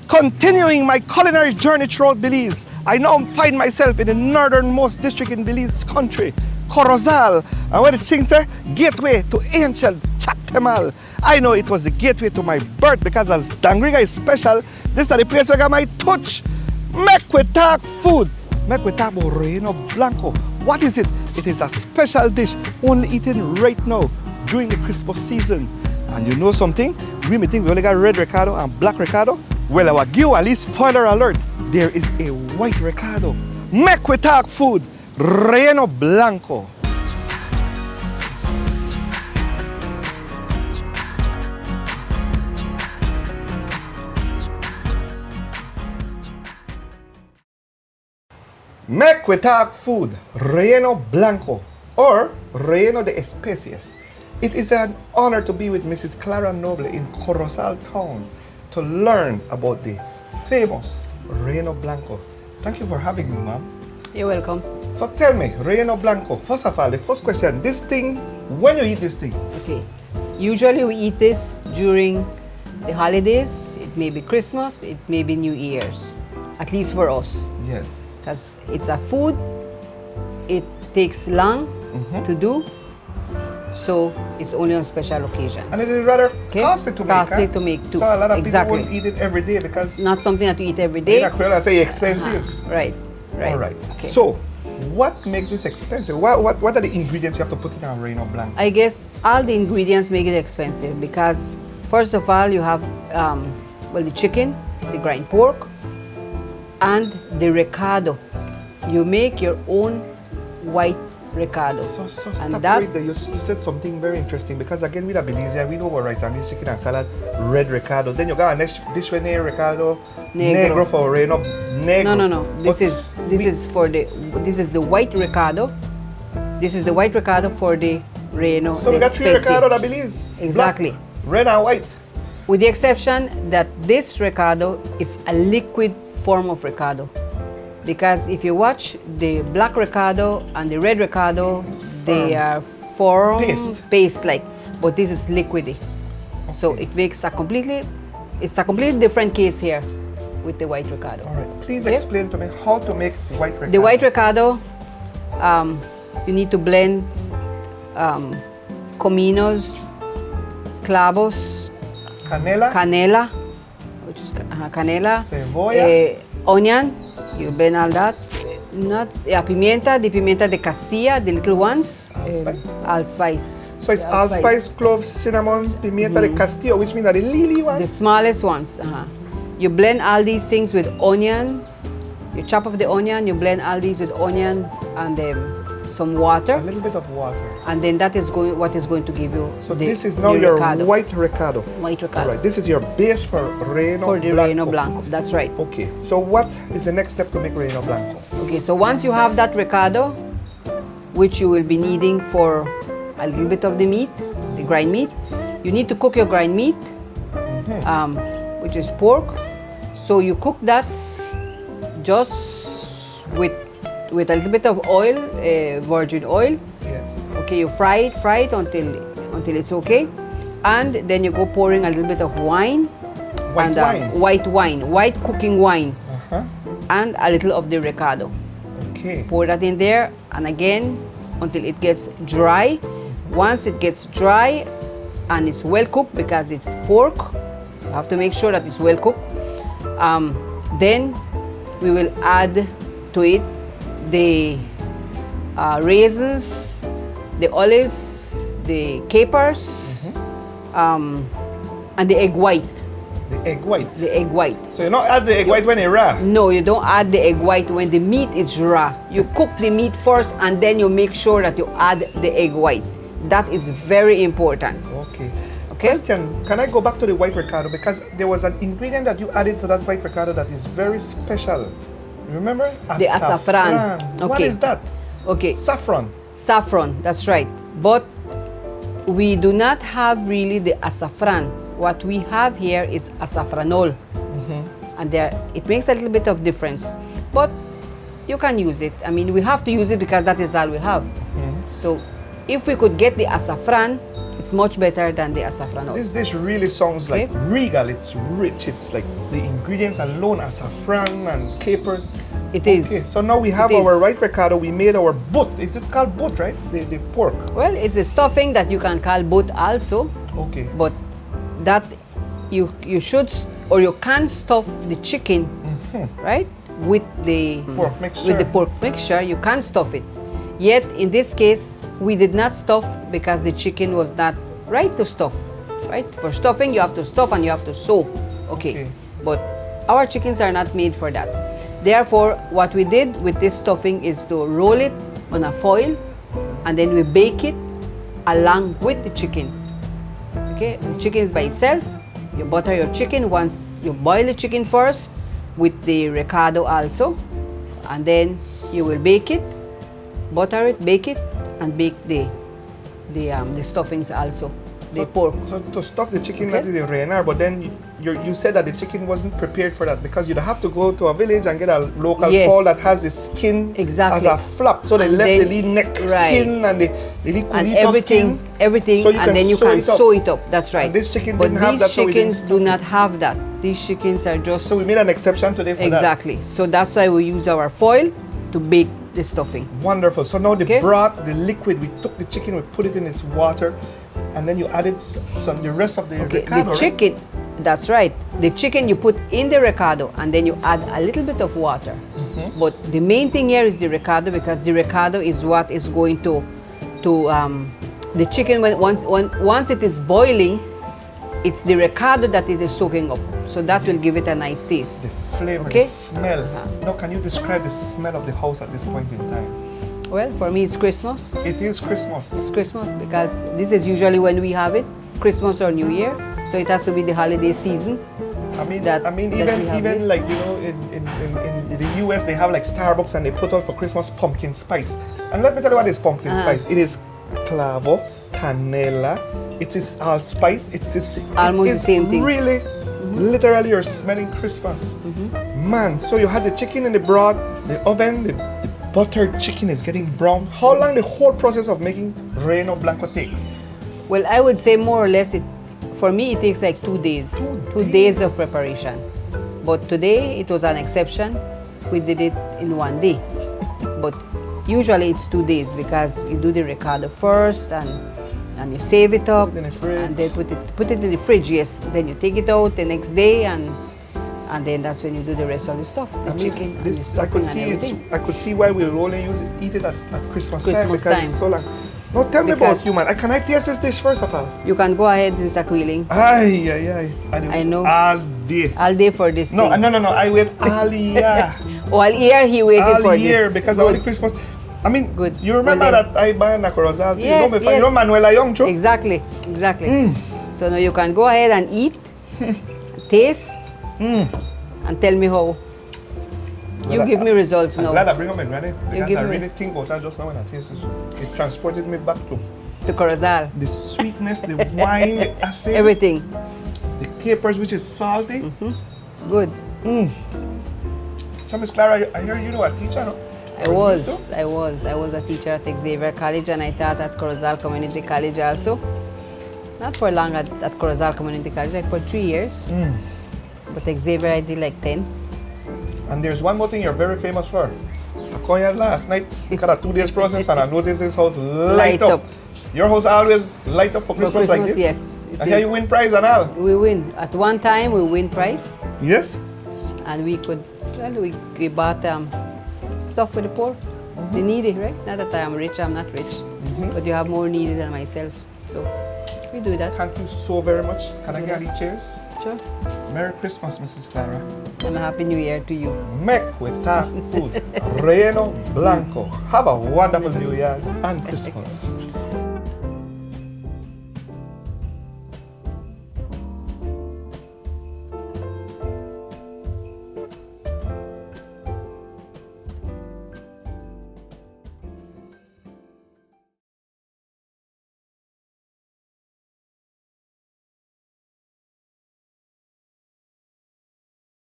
Continuing my culinary journey throughout Belize, I now find myself in the northernmost district in Belize country, Corozal, and where the thing say, gateway to ancient Chactemal. I know it was the gateway to my birth because as Dangriga is special, this is the place where I got my touch. Make we talk food. Make we talk about Relleno Blanco. What is it? It is a special dish only eaten right now during the Christmas season. And you know something? We may think we only got red recado and black recado. Well, I will give you at least spoiler alert. There is a white recado. Make we talk food. Relleno Blanco. Make we talk food. Relleno Blanco or Relleno de Especies. It is an honor to be with Mrs. Clara Noble in Corozal town to learn about the famous Relleno Blanco. Thank you for having me, ma'am. You're welcome. So tell me, Relleno Blanco, first of all, the first question, this thing, when you eat this thing? Okay. Usually we eat this during the holidays. It may be Christmas, it may be New Year's, at least for us. Yes. Because it's a food, it takes long to do, so it's only on special occasions. And it is rather costly to make. Costly to make too. So a lot of exactly. people won't eat it every day because... Not something that you eat every day. I say expensive. Right, right. All right. Okay. So, what makes this expensive? What are the ingredients you have to put in a Relleno Blanco? I guess all the ingredients make it expensive because first of all you have well, the chicken, the grind pork, and the recado. You make your own white recado. So and stop that, right there. You said something very interesting because again with a Belizean, we know about rice and beans, chicken and salad, red recado. Then you got a next dish with recado, negro for Relleno. Negro. No. This is the white recado. This is the white recado for the Relleno. So we got three recado that Belize. Exactly. Black, red and white. With the exception that this recado is a liquid form of recado. Because if you watch the black recado and the red recado, they are form paste-like, but this is liquidy. Okay. So it makes a completely different case here with the white recado. All right, please explain to me how to make white recado. The white recado, you need to blend cominos, clavos, canela, which is canela, cebolla, onion. You blend all that. Pimienta, the pimienta de Castilla, the little ones. Allspice. So it's allspice, cloves, cinnamon, pimienta de Castilla, which means that the lily ones? The smallest ones. You blend all these things with onion. You chop off the onion, you blend all these with onion and some water. A little bit of water. And then that is what is going to give you. So this is now your recado. White recado. White recado. All right. This is your base for Relleno Blanco. For the Relleno Blanco. That's right. Okay. So what is the next step to make Relleno Blanco? Okay. So once you have that recado, which you will be needing for a little bit of the meat, the grind meat, you need to cook your grind meat, which is pork. So you cook that just with a little bit of oil, virgin oil. Yes. Okay, you fry it until it's okay, and then you go pouring a little bit of wine, white cooking wine, and a little of the recado. Okay. Pour that in there, and again until it gets dry. Once it gets dry and it's well cooked, because it's pork, you have to make sure that it's well cooked. Then we will add to it the raisins, the olives, the capers, and the egg white. The egg white? The egg white. So you don't add the egg white when it's raw? No, you don't add the egg white when the meat is raw. You cook the meat first and then you make sure that you add the egg white. That is very important. Okay. Okay. Question, can I go back to the white recado? Because there was an ingredient that you added to that white recado that is very special. Remember? The saffron. Okay. What is that? Okay. Saffron. Saffron, that's right. But we do not have really the azafran. What we have here is azafranol. And it makes a little bit of difference. But you can use it. I mean, we have to use it because that is all we have. So if we could get the azafran, It's much better than the asafran oil. This dish really sounds like Okay. regal. It's rich. It's like the ingredients alone, saffron and capers. It is. Okay, so now we have It is. our white recado. We made our boot. Is it called boot, right? The pork. Well, it's a stuffing that you can call both also, Okay. but that you should or you can stuff the chicken, right, with the Pork mixture. With the pork mixture, you can stuff it. Yet in this case, we did not stuff because the chicken was not right to stuff. Right? For stuffing, you have to stuff and you have to sew. Okay. But our chickens are not made for that. Therefore, what we did with this stuffing is to roll it on a foil and then we bake it along with the chicken. Okay, the chicken is by itself. You butter your chicken once you boil the chicken first with the recado also, and then you will bake it, butter it, bake it, and bake the stuffings also, the pork. So to stuff the chicken, Okay. that is the renar, but then you said that the chicken wasn't prepared for that because you'd have to go to a village and get a local Yes. fowl that has the skin Exactly. as a flap. So they And left then- the little neck right. skin and the little And culito skin. everything, So you and can then you sew can it up. sew it up. That's right. And this chicken but didn't have these that, so we didn't chickens do stuff not it. have that. These chickens are just So we made an exception today for that. exactly. So that's why we use our foil to bake the stuffing. Wonderful. So now the Okay. broth, the liquid, we took the chicken, we put it in this water, and then you added some the rest of the Okay, recado, the right? chicken, that's right. The chicken you put in the recado and then you add a little bit of water. But the main thing here is the recado because the recado is what is going to the chicken once it is boiling, it's the recado that it is soaking up. So that will give it a nice taste. The flavor, Okay. the smell. Now, can you describe the smell of the house at this point in time? Well, for me it's Christmas. It is Christmas. It's Christmas because this is usually when we have it, Christmas or New Year. So it has to be the holiday season. I mean, that we even have this. like, you know, in the US they have like Starbucks and they put out for Christmas pumpkin spice. And let me tell you what is pumpkin spice. It is clavo, canela. It is allspice. It is Almost it the is same thing. Really, literally, you're smelling Christmas. Man, so you had the chicken in the broth, the oven, the buttered chicken is getting brown. How long the whole process of making Relleno Blanco takes? Well, I would say more or less for me it takes like 2 days. 2 days of preparation. But today it was an exception. We did it in 1 day. But usually it's 2 days because you do the recado first and you save it up Put it in the fridge. and then put it in the fridge, yes. Then you take it out the next day and then that's when you do the rest of the stuff. The I mean, chicken, and the this I could stuffing see and it. everything. I could see why we only eat it at Christmas time Christmas because time. it's so long. Now tell me about Because- you, man. Can I taste this dish first of all? You can go ahead, Mr. Kuylen. Ay, ay, ay. I know. All day. All day for this No, thing. no. I wait all year. All year he waited All for year this. because Good. of the Christmas. I mean, Good. you remember Well, that I banned a Corozal? Yes, you know, yes. you know Manuela Young, too? Exactly. So now you can go ahead and eat, taste, and tell me how. You give me results I'm now. glad I bring them in ready because give I me- really think about that just now when I taste this. It transported me back to The Corozal, the sweetness, the wine, the acid, everything. the capers, which is salty. Good. So, Miss Clara, I hear you know a teacher, no? I was a teacher at Xavier College and I taught at Corozal Community College also. Not for long at Corozal Community College, like for 3 years. But Xavier I did like 10. And there's one more thing you're very famous for. I called you last night, got a 2 days process, and I noticed this house light up. Your house always light up for Christmas, like this? Yes. it I hear is. you win prize and all. We win. At one time we win prize Yes? and we could, well, we bought stuff for the poor, the needy, right? Not that I'm rich, I'm not rich, but you have more needy than myself. So we do that. Thank you so very much. Can I get any cheers? Sure. Merry Christmas, Mrs. Clara. And a Happy New Year to you. Make with that food. Relleno Blanco. Have a wonderful New Year's and Christmas.